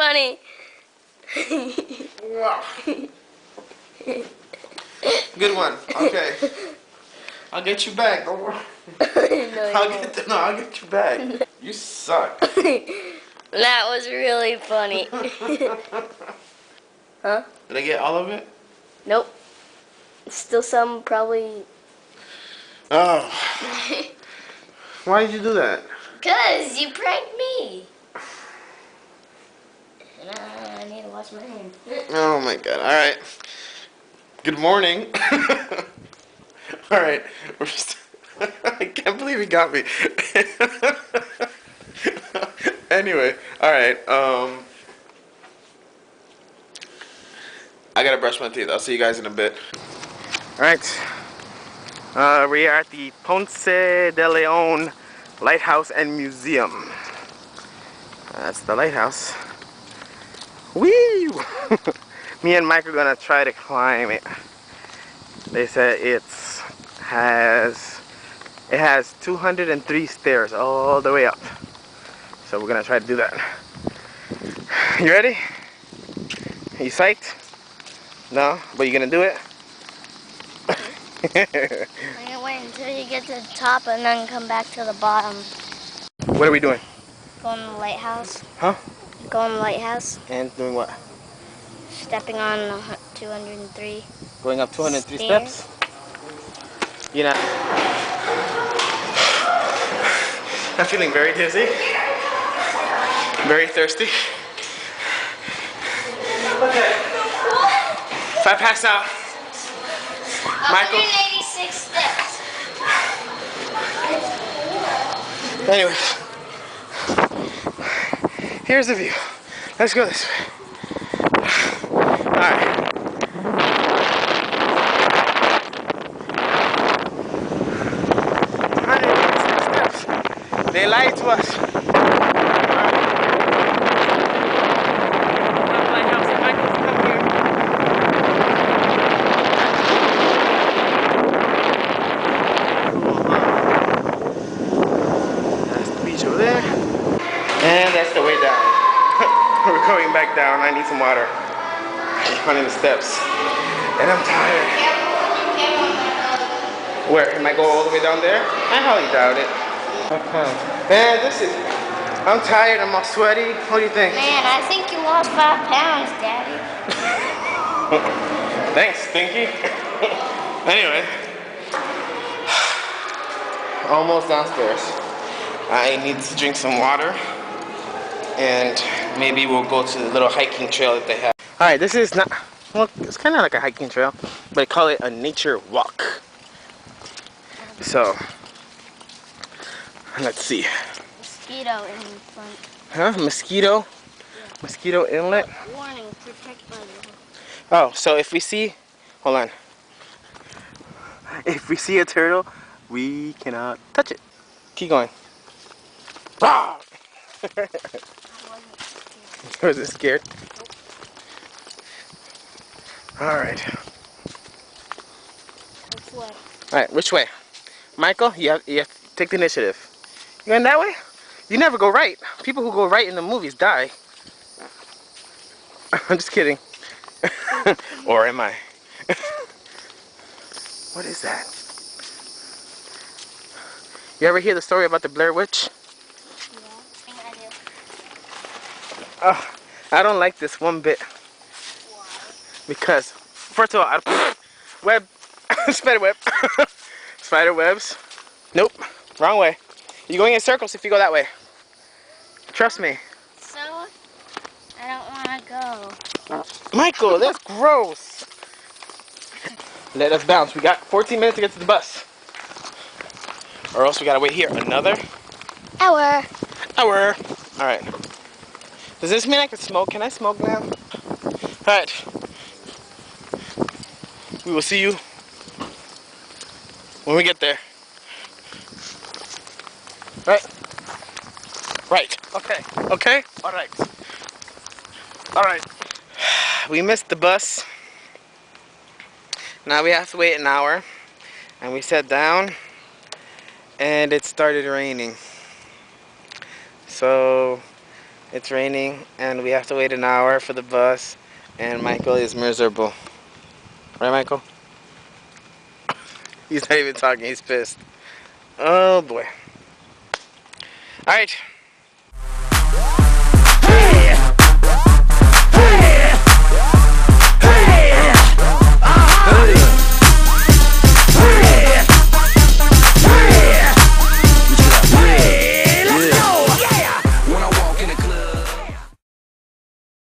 funny. Wow. Good one. Okay. I'll get you back. Don't worry. I'll get you back. You suck. That was really funny. Huh? Did I get all of it? Nope. Still some, probably. Oh. Why did you do that? 'Cause you pranked me. And I need to wash my hands. Oh my god. Alright. Good morning. Alright. I can't believe he got me. Anyway, alright. I gotta brush my teeth. I'll see you guys in a bit. Alright. We are at the Ponce de Leon Lighthouse and Museum. That's the lighthouse. Whee! Me and Mike are gonna try to climb it. They said it has 203 stairs all the way up. So we're gonna try to do that. You ready? Are you psyched? No? But you gonna do it? I'm gonna wait until you get to the top and then come back to the bottom. What are we doing? Going to the lighthouse. Huh? Going to the lighthouse. And doing what? Stepping on 203. Going up 203 stairs. steps? You know, I'm feeling very dizzy, very thirsty. Okay. If I pass out, Michael. 186 steps. Anyways, here's the view. Let's go this way. Alright. They lied to us. That's the beach over there. And that's the way down. We're going back down. I need some water. I'm climbing the steps. And I'm tired. Where? Am I going all the way down there? I highly doubt it. Man, I'm tired, I'm all sweaty. What do you think? Man, I think you lost 5 pounds, Daddy. Thanks, Stinky. Anyway, almost downstairs. I need to drink some water, and maybe we'll go to the little hiking trail that they have. Alright, this is not, well, it's kind of like a hiking trail, but they call it a nature walk. So, let's see. Mosquito in front. Huh? Mosquito? Yeah. Mosquito inlet? Warning, protect by the... Oh, so if we see... Hold on. If we see a turtle, we cannot touch it. Keep going. Ah! I wasn't scared. Alright. Which way? Alright, which way? Michael, you have to take the initiative. You going that way? You never go right. People who go right in the movies die. I'm just kidding. Or am I? What is that? You ever hear the story about the Blair Witch? Yeah, I do. Oh, I don't like this one bit. Why? Because, first of all, web, spider web. Spider webs. Nope, wrong way. You're going in circles if you go that way. Trust me. So, I don't want to go. Michael, that's gross. Let us bounce. We got 14 minutes to get to the bus. Or else we gotta wait here another hour. Alright. Does this mean I can smoke? Can I smoke now? Alright. We will see you when we get there. Right? Right. Okay. Okay? Alright. Alright. We missed the bus. Now we have to wait an hour. And we sat down and it started raining. So It's raining and we have to wait an hour for the bus, and Michael is miserable. Right, Michael? He's not even talking, he's pissed. Oh boy. Alright.